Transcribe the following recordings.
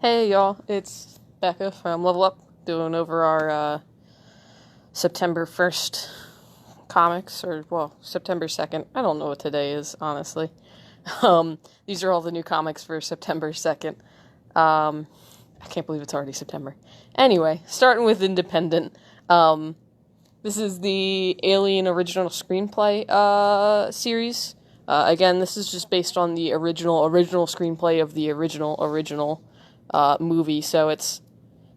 Hey y'all, it's Becca from Level Up, doing over our September 1st comics, or, well, September 2nd. I don't know what today is, honestly. These are all the new comics for September 2nd. I can't believe it's already September. Anyway, starting with Independent. This is the Alien original screenplay series. Again, this is just based on the original screenplay of the original movie, so it's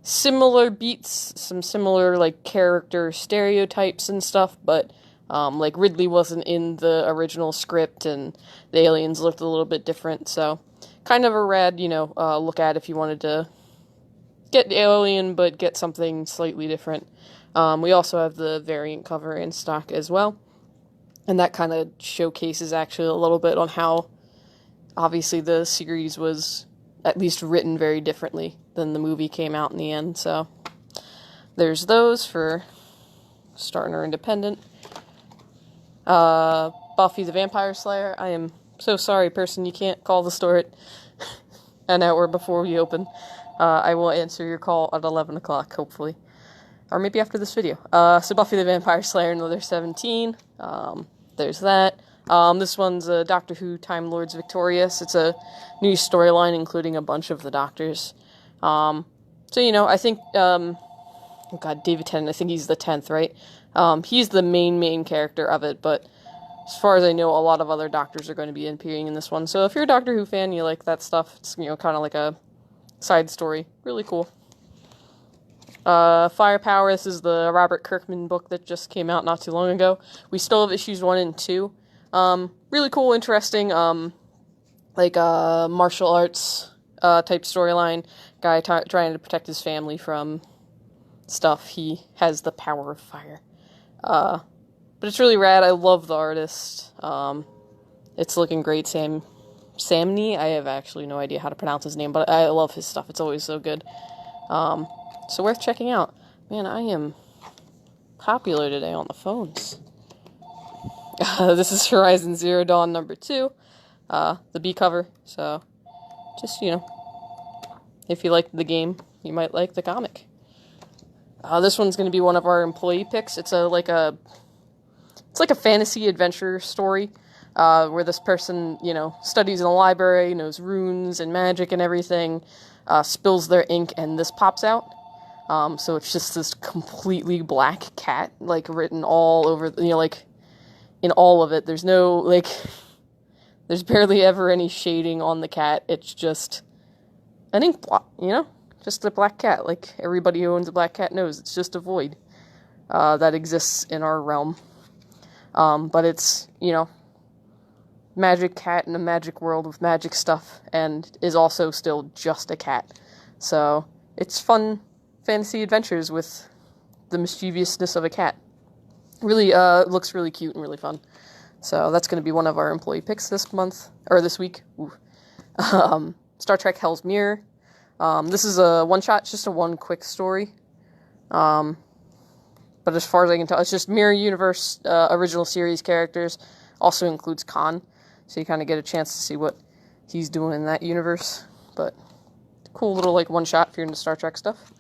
similar beats, some similar, like, character stereotypes and stuff, but, like, Ridley wasn't in the original script, and the aliens looked a little bit different, so kind of a rad, look at if you wanted to get Alien, but get something slightly different. We also have the variant cover in stock as well, and that kind of showcases actually a little bit on how, obviously, the series was at least written very differently than the movie came out in the end, so there's those for starting our Independent. Buffy the Vampire Slayer. I am so sorry, person, you can't call the store at an hour before we open. I will answer your call at 11 o'clock, hopefully. Or maybe after this video. So Buffy the Vampire Slayer, another 17. There's that. This one's Doctor Who Time Lords Victorious. It's a new storyline, including a bunch of the Doctors. I think, David Tennant, I think he's the 10th, right? He's the main character of it, but as far as I know, a lot of other Doctors are going to be appearing in this one. So if you're a Doctor Who fan, you like that stuff, it's, kind of like a side story. Really cool. Firepower, this is the Robert Kirkman book that just came out not too long ago. We still have issues 1 and 2. Really cool, interesting, martial arts, type storyline. Guy trying to protect his family from stuff. He has the power of fire. But it's really rad. I love the artist. It's looking great. Samney? I have actually no idea how to pronounce his name, but I love his stuff. It's always so good. So worth checking out. Man, I am popular today on the phones. This is Horizon Zero Dawn number 2, the B cover, so just, if you like the game, you might like the comic. This one's going to be one of our employee picks. It's like a fantasy adventure story, where this person, studies in a library, knows runes and magic and everything, spills their ink, and this pops out. So it's just this completely black cat, written all over, in all of it. There's no, there's barely ever any shading on the cat. It's just an ink blot, just a black cat. Like, everybody who owns a black cat knows it's just a void that exists in our realm. But it's, magic cat in a magic world with magic stuff, and is also still just a cat. So it's fun fantasy adventures with the mischievousness of a cat. Really, looks really cute and really fun. So that's going to be one of our employee picks this week. Star Trek Hell's Mirror. This is a one-shot, just a one quick story. But as far as I can tell, it's just Mirror Universe, original series characters. Also includes Khan, so you kind of get a chance to see what he's doing in that universe. But cool little, one-shot if you're into Star Trek stuff.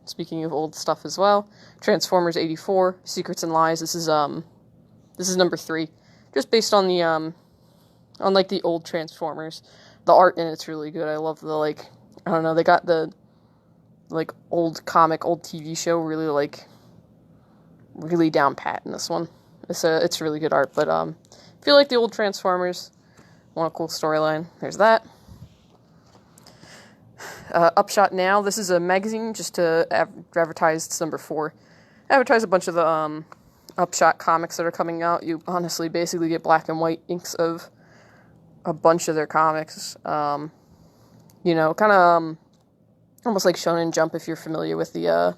Speaking of old stuff as well, Transformers 84, Secrets and Lies. This is number 3, just based on the the old Transformers. The art in it's really good. I love the they got the old comic, old TV show really down pat in this one. It's really good art. But if you like the old Transformers, want a cool storyline, there's that. Upshot Now. This is a magazine just to advertise. It's number 4. Advertise a bunch of the Upshot comics that are coming out. You honestly basically get black and white inks of a bunch of their comics. Kind of almost like Shonen Jump, if you're familiar with the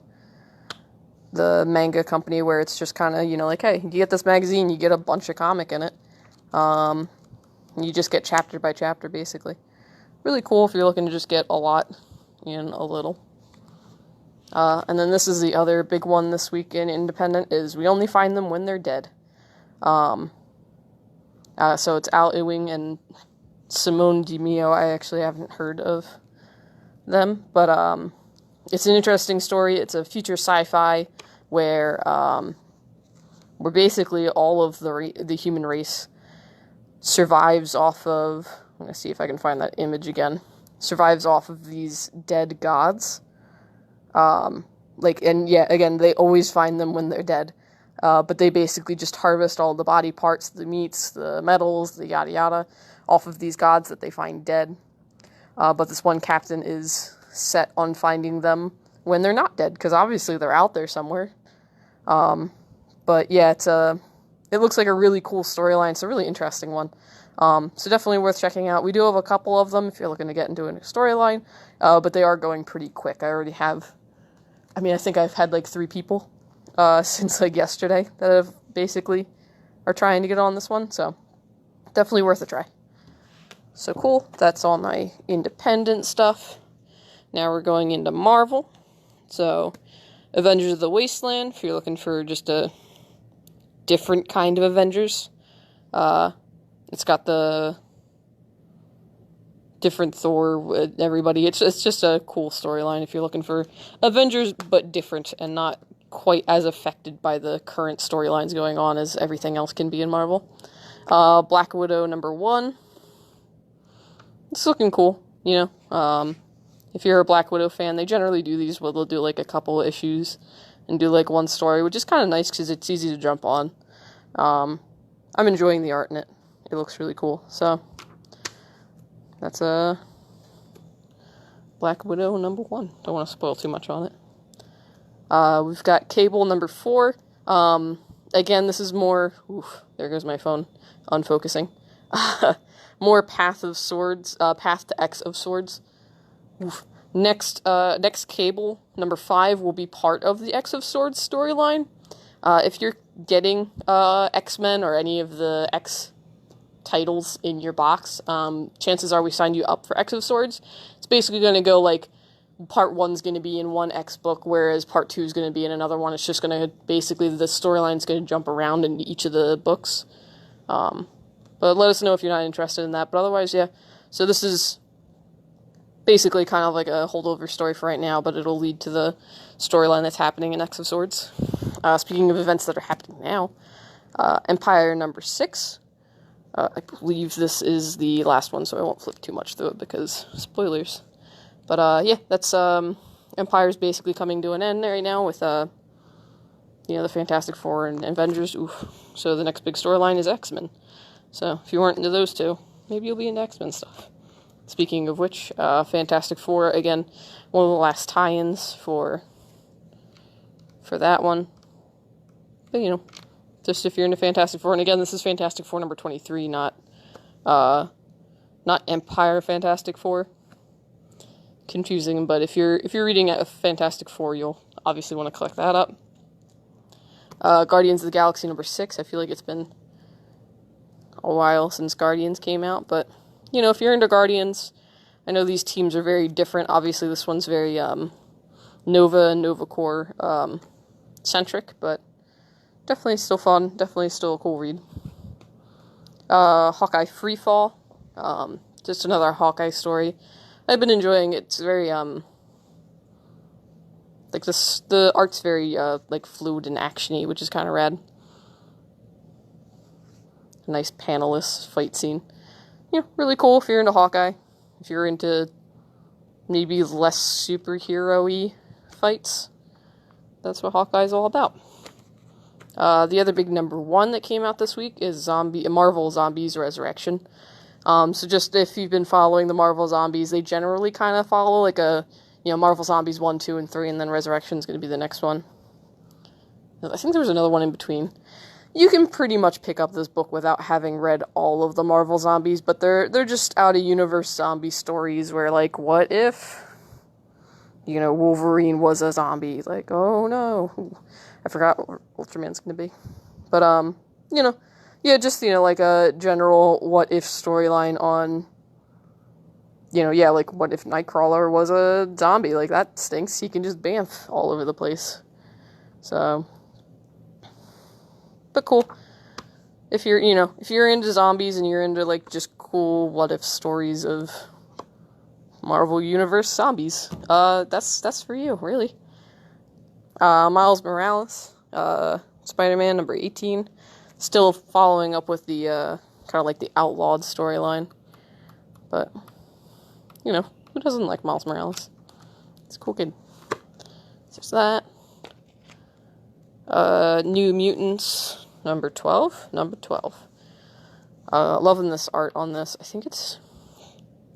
manga company, where it's just kind of, hey, you get this magazine, you get a bunch of comic in it. You just get chapter by chapter, basically. Really cool if you're looking to just get a lot in a little. And then this is the other big one this week in Independent, is We Only Find Them When They're Dead. So it's Al Ewing and Simone Di Meo. I actually haven't heard of them, but it's an interesting story. It's a future sci-fi where basically all of the human race survives off of, I'm gonna see if I can find that image again, survives off of these dead gods. And yeah, again, they always find them when they're dead. But they basically just harvest all the body parts, the meats, the metals, the yada yada, off of these gods that they find dead. But this one captain is set on finding them when they're not dead, because obviously they're out there somewhere. But yeah, it looks like a really cool storyline. It's a really interesting one. So definitely worth checking out. We do have a couple of them if you're looking to get into a storyline, but they are going pretty quick. I think I've had like 3 people since like yesterday that have basically are trying to get on this one, so definitely worth a try. So cool, that's all my independent stuff. Now we're going into Marvel. So, Avengers of the Wasteland, if you're looking for just a different kind of Avengers. It's got the different Thor, everybody. It's just a cool storyline if you're looking for Avengers, but different and not quite as affected by the current storylines going on as everything else can be in Marvel. Black Widow #1. It's looking cool, you know. If you're a Black Widow fan, they generally do these where they'll do like a couple of issues and do like one story, which is kind of nice because it's easy to jump on. I'm enjoying the art in it. It looks really cool. So that's a Black Widow #1. Don't want to spoil too much on it. We've got Cable #4. Again, this is more... Oof, there goes my phone. Unfocusing. More Path to X of Swords. Oof. Next Cable #5 will be part of the X of Swords storyline. If you're getting X-Men or any of the X titles in your box, chances are we signed you up for X of Swords. It's basically going to go like part 1's going to be in one X book, whereas part 2 is going to be in another one. It's just going to basically the storyline's going to jump around in each of the books. But let us know if you're not interested in that. But otherwise, yeah. So this is basically kind of like a holdover story for right now, but it'll lead to the storyline that's happening in X of Swords. Speaking of events that are happening now, Empire #6. I believe this is the last one, so I won't flip too much through it because spoilers. But yeah, that's Empire's basically coming to an end right now with the Fantastic Four and Avengers. Oof. So the next big storyline is X-Men. So if you weren't into those two, maybe you'll be into X-Men stuff. Speaking of which, Fantastic Four, again, one of the last tie-ins for that one. But, just if you're into Fantastic Four, and again, this is Fantastic Four #23, not Empire Fantastic Four. Confusing, but if you're reading a Fantastic Four, you'll obviously want to collect that up. Guardians of the Galaxy #6, I feel like it's been a while since Guardians came out, but, if you're into Guardians, I know these teams are very different. Obviously, this one's very Nova and Nova Corps centric, but definitely still fun. Definitely still a cool read. Hawkeye Freefall. Just another Hawkeye story. I've been enjoying it. It's very, the art's very, fluid and actiony, which is kind of rad. A nice panelless fight scene. Really cool if you're into Hawkeye. If you're into maybe less superhero-y fights, that's what Hawkeye's all about. The other big #1 that came out this week is Marvel Zombies Resurrection. So just if you've been following the Marvel Zombies, they generally kind of follow like a, Marvel Zombies 1, 2, and 3, and then Resurrection's going to be the next one. I think there was another one in between. You can pretty much pick up this book without having read all of the Marvel Zombies, but they're just out-of-universe zombie stories where, like, what if, Wolverine was a zombie? Like, oh no. I forgot what Ultraman's going to be. But, yeah, just, like a general what-if storyline on, like, what if Nightcrawler was a zombie? Like, that stinks. He can just bamf all over the place. So, but cool. If you're into zombies and you're into, like, just cool what-if stories of Marvel Universe Zombies. That's for you, really. Miles Morales, Spider-Man number 18. Still following up with the, kind of like the outlawed storyline. But, you know, who doesn't like Miles Morales? It's a cool kid. There's that. New Mutants, number 12. Loving this art on this. I think it's...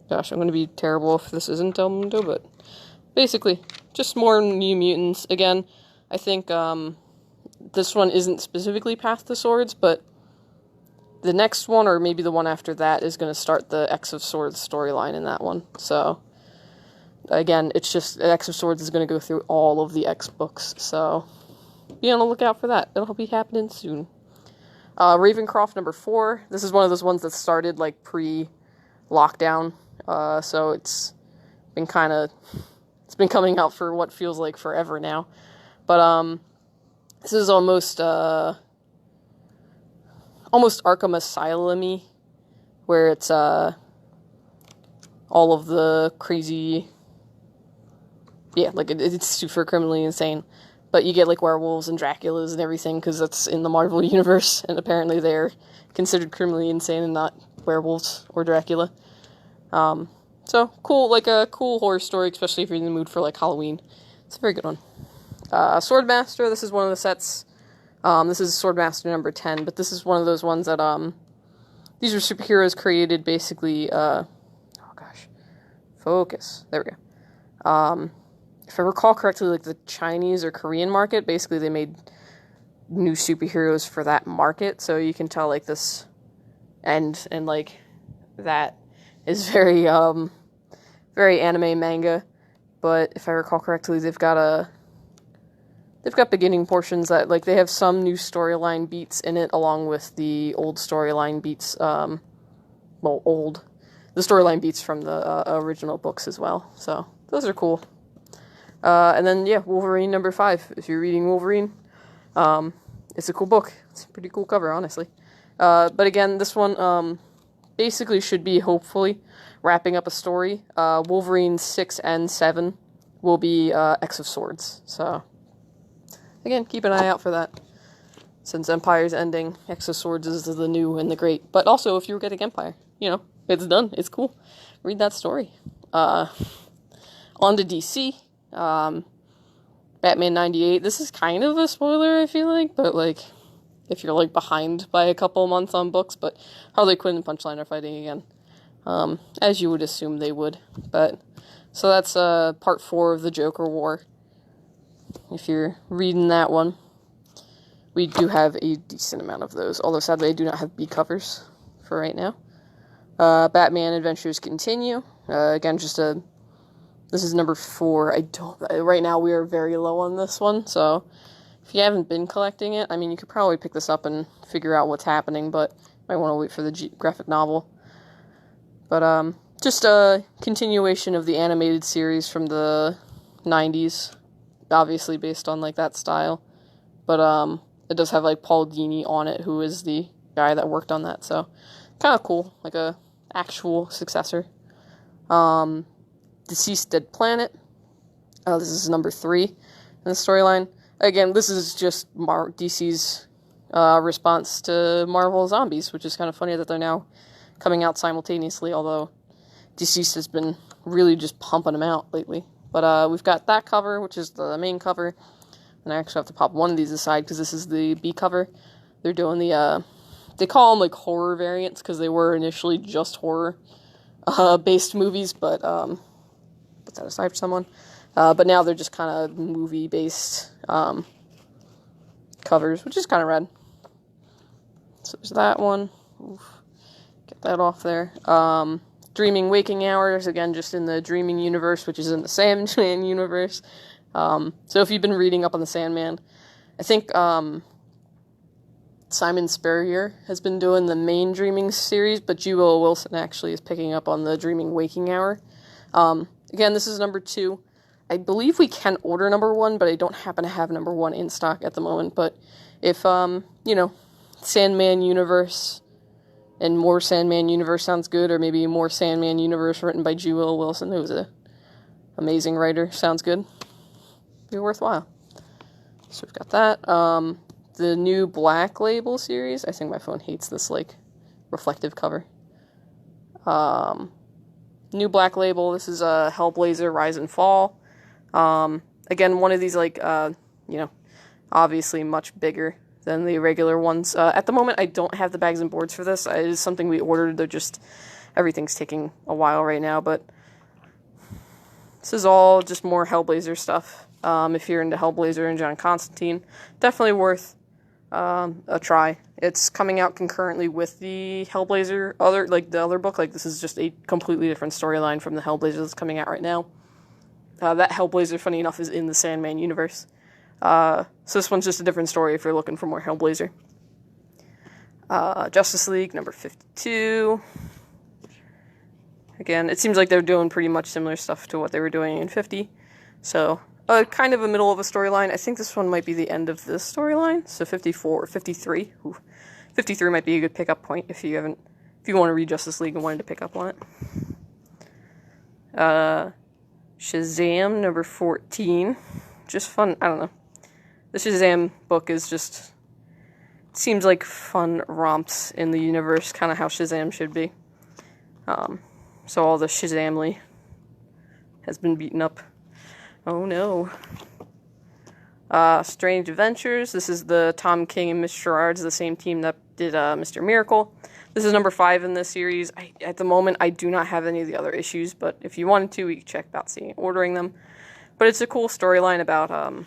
Gosh, I'm going to be terrible if this isn't El Mundo, but... Basically, just more New Mutants. Again, I think, this one isn't specifically Path to Swords, but... The next one, or maybe the one after that, is going to start the X of Swords storyline in that one. So, again, it's just... X of Swords is going to go through all of the X books, so... Be on the lookout for that. It'll be happening soon. Ravencroft number 4. This is one of those ones that started, like, pre-lockdown. So it's been it's been coming out for what feels like forever now. But, this is almost Arkham Asylum-y, where it's, all of the crazy, yeah, like, it's super criminally insane. But you get, like, werewolves and Draculas and everything, because that's in the Marvel Universe, and apparently they're considered criminally insane and not werewolves or Dracula. So, cool, like a cool horror story, especially if you're in the mood for, like, Halloween. It's a very good one. Swordmaster, this is one of the sets. This is Swordmaster number 10, but this is one of those ones that, these are superheroes created basically, oh gosh, focus, there we go. If I recall correctly, like, the Chinese or Korean market, basically they made new superheroes for that market, so you can tell, like, this and like, that is very, very anime manga, but if I recall correctly, they've got beginning portions that, like, they have some new storyline beats in it, along with the old storyline beats, the storyline beats from the, original books as well, so those are cool. And then, yeah, Wolverine number 5. If you're reading Wolverine, it's a cool book. It's a pretty cool cover, honestly. But again, this one, basically should be, hopefully, wrapping up a story. Wolverine 6 and 7 will be, X of Swords. So, again, keep an eye out for that. Since Empire's ending, X of Swords is the new and the great. But also, if you were getting Empire, you know, it's done. It's cool. Read that story. On to DC. Batman 98. This is kind of a spoiler, I feel like, but, like, if you're, like, behind by a couple months on books, but Harley Quinn and Punchline are fighting again. As you would assume they would. But, so that's, part 4 of the Joker War. If you're reading that one. We do have a decent amount of those, although sadly I do not have B covers for right now. Batman Adventures Continue. Again, this is number 4. Right now we are very low on this one, so if you haven't been collecting it, I mean, you could probably pick this up and figure out what's happening, but you might want to wait for the graphic novel. But, just a continuation of the animated series from the 90s, obviously based on, like, that style, but, it does have, like, Paul Dini on it, who is the guy that worked on that, so kind of cool, like a actual successor. Deceased Dead Planet. This is number 3 in the storyline. Again, this is just DC's response to Marvel Zombies, which is kind of funny that they're now coming out simultaneously, although Deceased has been really just pumping them out lately. But we've got that cover, which is the main cover, and I actually have to pop one of these aside because this is the B cover. They're doing the, they call them, like, horror variants, because they were initially just horror based movies, but put that aside for someone. But now they're just kind of movie-based covers, which is kind of rad. So there's that one. Oof. Get that off there. Dreaming Waking Hours, again, just in the Dreaming universe, which is in the Sandman universe. So if you've been reading up on the Sandman, I think Simon Spurrier has been doing the main Dreaming series, but G. Willow Wilson actually is picking up on the Dreaming Waking Hour. Again, this is number 2. I believe we can order number 1, but I don't happen to have number 1 in stock at the moment. But if, you know, Sandman universe and more Sandman universe sounds good, or maybe more Sandman universe written by G. Will Wilson, who's an amazing writer, sounds good. Be worthwhile. So we've got that. The new Black Label series. I think my phone hates this, like, reflective cover. New Black Label. This is Hellblazer, Rise and Fall. Again, one of these, like, obviously much bigger than the regular ones. At the moment, I don't have the bags and boards for this. It is something we ordered. They're just, everything's taking a while right now, but this is all just more Hellblazer stuff. If you're into Hellblazer and John Constantine, definitely worth a try. It's coming out concurrently with the Hellblazer, the other book. Like, this is just a completely different storyline from the Hellblazer that's coming out right now. That Hellblazer, funny enough, is in the Sandman universe. So this one's just a different story if you're looking for more Hellblazer. Justice League, number 52. Again, it seems like they're doing pretty much similar stuff to what they were doing in 50. So, kind of a middle of a storyline. I think this one might be the end of this storyline. So 54, 53. Ooh. 53 might be a good pickup point if you want to read Justice League and wanted to pick up on it. Shazam, number 14. Just fun, I don't know. The Shazam book is just, seems like fun romps in the universe, kind of how Shazam should be. So all the Shazamly has been beaten up. Oh no. Strange Adventures. This is the Tom King and Mr. Gerard's, the same team that did Mr. Miracle. This is number 5 in this series. At the moment, I do not have any of the other issues, but if you wanted to, we could check about ordering them. But it's a cool storyline about,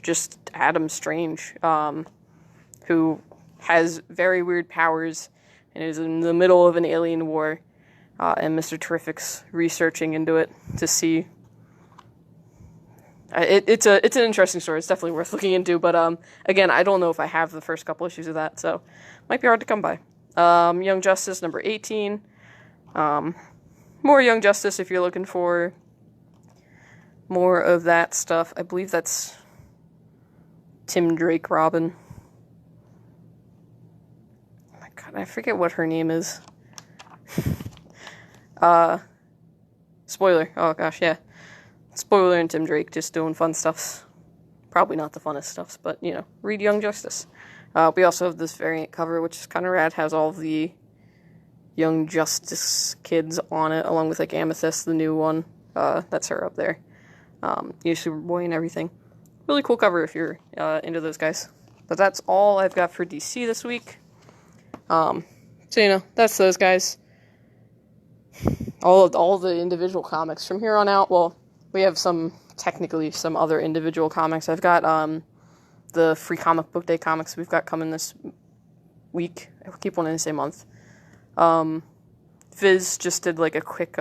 just Adam Strange, who has very weird powers and is in the middle of an alien war, and Mr. Terrific's researching into it to see. It's an interesting story. It's definitely worth looking into, but again, I don't know if I have the first couple issues of that, so might be hard to come by. Young Justice, number 18. More Young Justice if you're looking for more of that stuff. I believe that's Tim Drake Robin. Oh my god, I forget what her name is. Spoiler. Oh gosh, yeah. Spoiler and Tim Drake just doing fun stuffs. Probably not the funnest stuffs, but, read Young Justice. We also have this variant cover, which is kind of rad. Has all of the Young Justice kids on it, along with, like, Amethyst, the new one. That's her up there. Superboy and everything. Really cool cover if you're into those guys. But that's all I've got for DC this week. So, that's those guys. All the individual comics from here on out. Well, we have technically some other individual comics. I've got the free comic book day comics we've got coming this week. I keep wanting to say month. Viz just did like a quick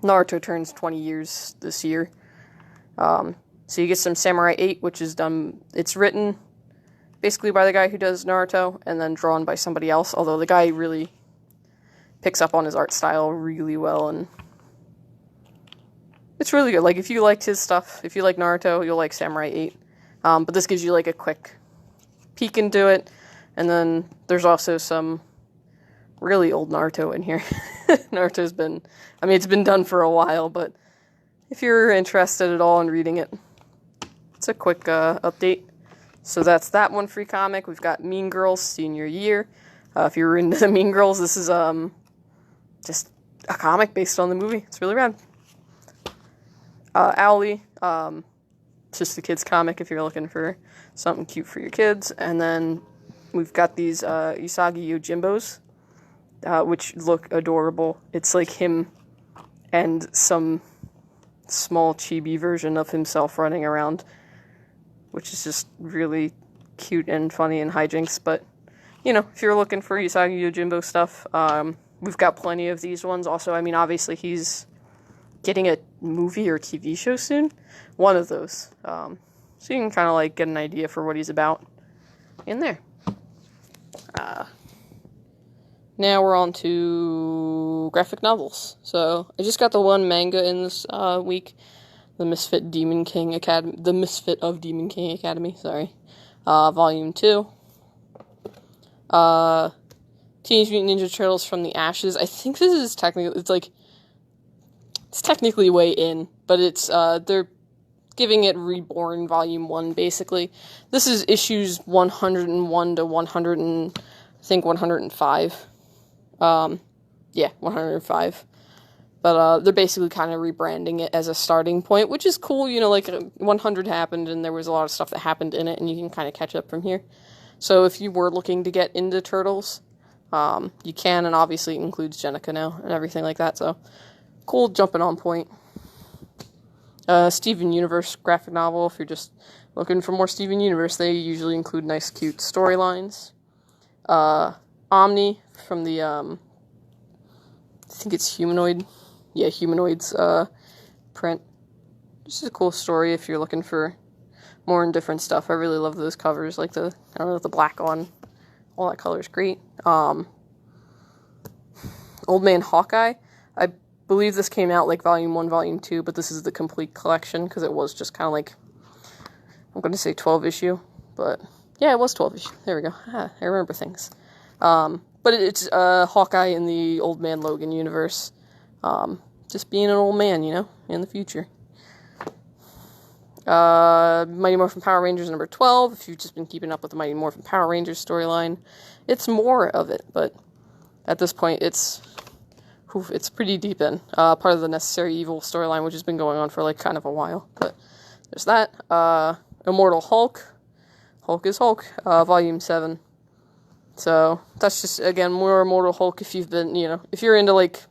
Naruto turns 20 years this year. So you get some Samurai 8, which is done, it's written basically by the guy who does Naruto, and then drawn by somebody else, although the guy really picks up on his art style really well, and it's really good. Like, if you liked his stuff, if you like Naruto, you'll like Samurai 8. But this gives you, like, a quick peek into it, and then there's also some really old Naruto in here. Naruto's been, it's been done for a while, but if you're interested at all in reading it, it's a quick update. So that's that one free comic. We've got Mean Girls Senior Year. If you're into the Mean Girls, this is just a comic based on the movie. It's really rad. Owly, just a kid's comic if you're looking for something cute for your kids. And then we've got these Usagi Yojimbos, which look adorable. It's like him and some small chibi version of himself running around, which is just really cute and funny and hijinks. But, if you're looking for Usagi Yojimbo stuff, we've got plenty of these ones. Also, obviously he's getting a movie or TV show soon. One of those. So you can kind of, like, get an idea for what he's about in there. Now we're on to graphic novels. So I just got the one manga in this week, The Misfit of Demon King Academy, sorry. Volume 2. Teenage Mutant Ninja Turtles from the Ashes. I think this is technically, it's technically way in, but it's, they're giving it Reborn Volume 1, basically. This is issues 101 to 105. Yeah, 105. But they're basically kind of rebranding it as a starting point, which is cool. 100 happened, and there was a lot of stuff that happened in it, and you can kind of catch up from here. So if you were looking to get into Turtles, you can, and obviously it includes Jennika now, and everything like that, so cool jumping on point. Steven Universe graphic novel, if you're just looking for more Steven Universe, they usually include nice, cute storylines. Omni from the, I think it's Humanoid. Yeah, Humanoids, print. Just a cool story if you're looking for more indifferent stuff. I really love those covers, like the black on. All that color is great. Old Man Hawkeye. I believe this came out like Volume 1, Volume 2, but this is the complete collection, because it was just kind of like, I'm going to say 12 issue, but yeah, it was 12 issue. There we go. I remember things. But it's Hawkeye in the Old Man Logan universe. Just being an old man, in the future. Mighty Morphin Power Rangers number 12. If you've just been keeping up with the Mighty Morphin Power Rangers storyline, it's more of it, but at this point, it's pretty deep in. Part of the Necessary Evil storyline, which has been going on for, like, kind of a while, but there's that. Immortal Hulk. Hulk is Hulk. Volume 7. So, that's just, again, more Immortal Hulk if you've been, if you're into, like,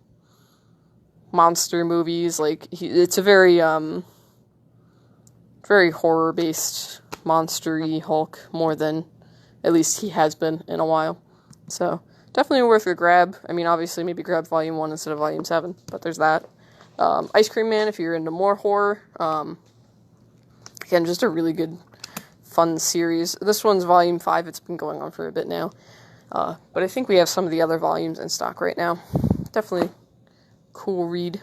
monster movies, like, it's a very horror-based, monster-y Hulk, more than, at least he has been in a while. So, definitely worth a grab. I mean, obviously, maybe grab Volume 1 instead of Volume 7, but there's that. Ice Cream Man, if you're into more horror. Again, just a really good, fun series. This one's Volume 5. It's been going on for a bit now. But I think we have some of the other volumes in stock right now. Definitely cool read.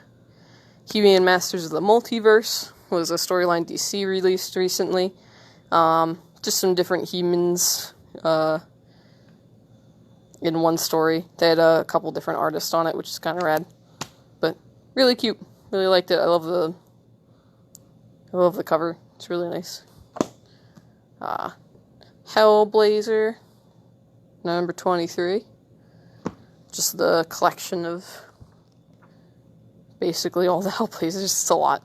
Kiwi and Masters of the Multiverse was a storyline DC released recently. Just some different humans in one story. They had a couple different artists on it, which is kind of rad. But really cute. Really liked it. I love the cover. It's really nice. Hellblazer, number 23. Just the collection of basically all the Hellblazers. It's a lot.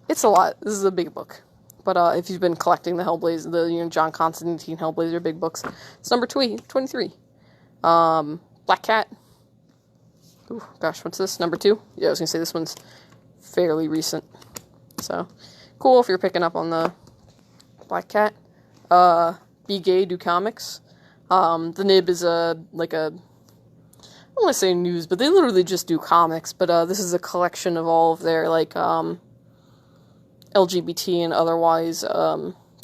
It's a lot. This is a big book. But if you've been collecting the Hellblazer, the John Constantine Hellblazer big books, it's number 23. Black Cat. Ooh, gosh, what's this? Number 2? Yeah, I was gonna say this one's fairly recent. So, cool if you're picking up on the Black Cat. Be Gay, Do Comics. The nib is I don't want to say news, but they literally just do comics. But this is a collection of all of their LGBT and otherwise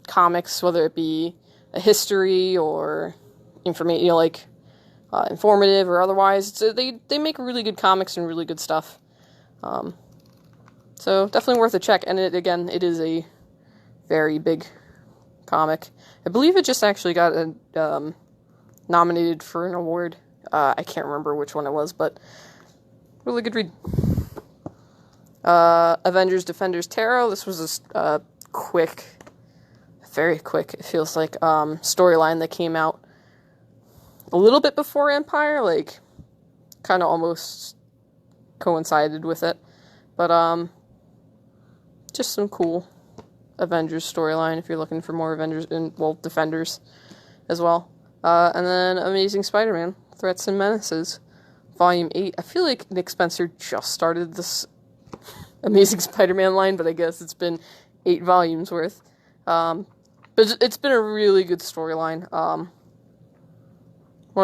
comics, whether it be a history or informative or otherwise. So they make really good comics and really good stuff. So definitely worth a check. And it is a very big comic. I believe it just actually got nominated for an award. I can't remember which one it was, but really good read. Avengers Defenders Tarot. This was a quick, very quick, it feels like, storyline that came out a little bit before Empire, kind of almost coincided with it. But, just some cool Avengers storyline if you're looking for more Avengers and, Defenders as well. And then Amazing Spider-Man, Threats and Menaces, Volume 8. I feel like Nick Spencer just started this Amazing Spider-Man line, but I guess it's been 8 volumes worth. But it's been a really good storyline. One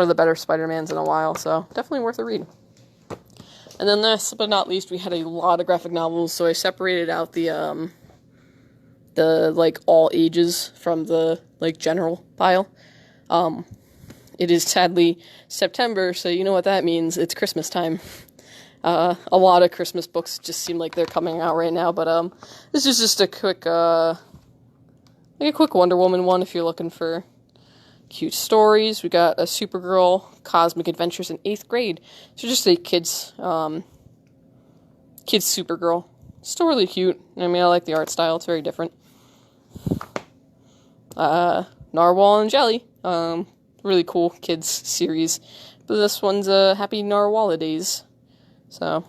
of the better Spider-Mans in a while, so definitely worth a read. And then last but not least, we had a lot of graphic novels, so I separated out the all ages from the, general pile. It is sadly September, so you know what that means. It's Christmas time. A lot of Christmas books just seem like they're coming out right now, but, this is just a quick, quick Wonder Woman one if you're looking for cute stories. We got a Supergirl Cosmic Adventures in 8th grade. So just a kids Supergirl. Still really cute. I mean, I like the art style. It's very different. Narwhal and Jelly. Really cool kids series. But this one's Happy Narwhalidays. So,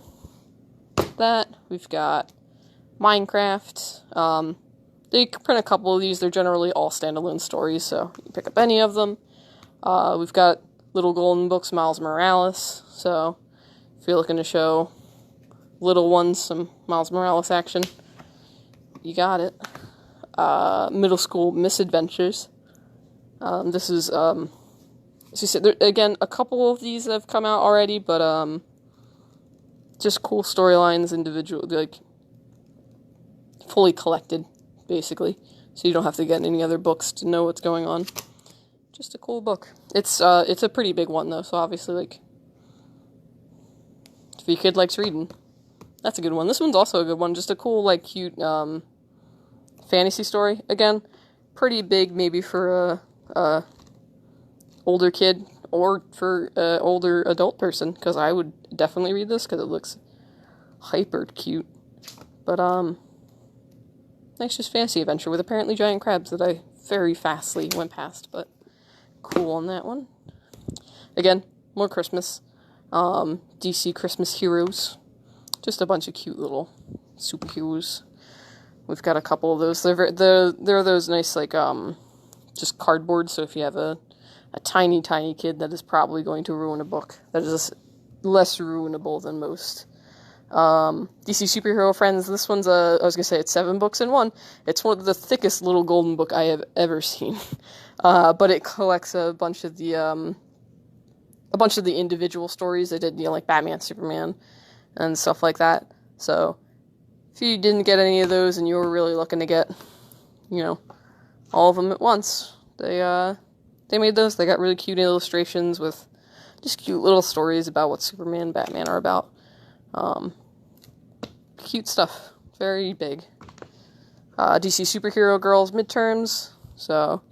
that. We've got Minecraft. They print a couple of these. They're generally all standalone stories, so you can pick up any of them. We've got Little Golden Books, Miles Morales. So, if you're looking to show little ones some Miles Morales action, you got it. Middle School Misadventures. This is, as you said, again, a couple of these have come out already, but, just cool storylines, individual, like, fully collected, basically. So you don't have to get any other books to know what's going on. Just a cool book. It's a pretty big one, though, so obviously, like, if your kid likes reading, that's a good one. This one's also a good one. Just a cool, like, cute, fantasy story. Again, pretty big, maybe for a older kid, or for an older adult person, because I would definitely read this, because it looks hyper cute. But, nice just fantasy adventure with apparently giant crabs that I very fastly went past, but cool on that one. Again, more Christmas. DC Christmas Heroes. Just a bunch of cute little superheroes. We've got a couple of those. They're those nice, like, just cardboard, so if you have a tiny, tiny kid that is probably going to ruin a book, that is less ruinable than most. DC Superhero Friends, this one's, I was gonna say it's 7 books in one. It's one of the thickest little golden book I have ever seen. But it collects a bunch of the individual stories they did, like Batman, Superman, and stuff like that. So, if you didn't get any of those and you were really looking to get, all of them at once, they made those. They got really cute illustrations with just cute little stories about what Superman and Batman are about. Cute stuff. Very big. DC Superhero Girls midterms. So,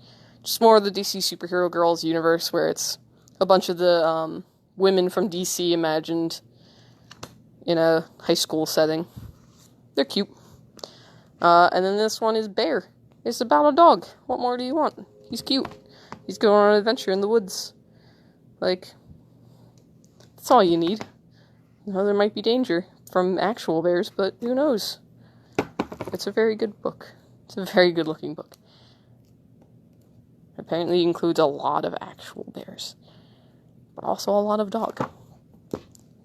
just more of the DC Superhero Girls universe, where it's a bunch of the women from DC imagined in a high school setting. They're cute. And then this one is Bear. It's about a dog. What more do you want? He's cute. He's going on an adventure in the woods. Like, that's all you need. There might be danger from actual bears, but who knows? It's a very good book. It's a very good looking book. Apparently it includes a lot of actual bears, but also a lot of dog.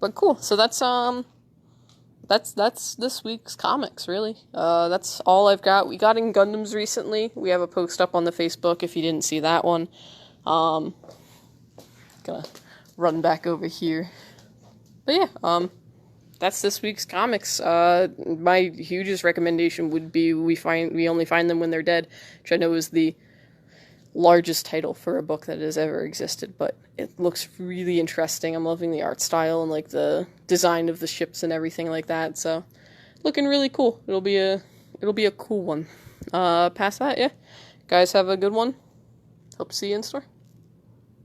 But cool. So that's this week's comics, really. That's all I've got. We got in Gundams recently. We have a post up on the Facebook if you didn't see that one. Gonna run back over here. But yeah, that's this week's comics. My hugest recommendation would be We Only Find Them When They're Dead, which I know is the largest title for a book that has ever existed, but it looks really interesting. I'm loving the art style and, like, the design of the ships and everything like that, so looking really cool. It'll be a cool one. Past that, yeah. Guys, have a good one. Hope to see you in store.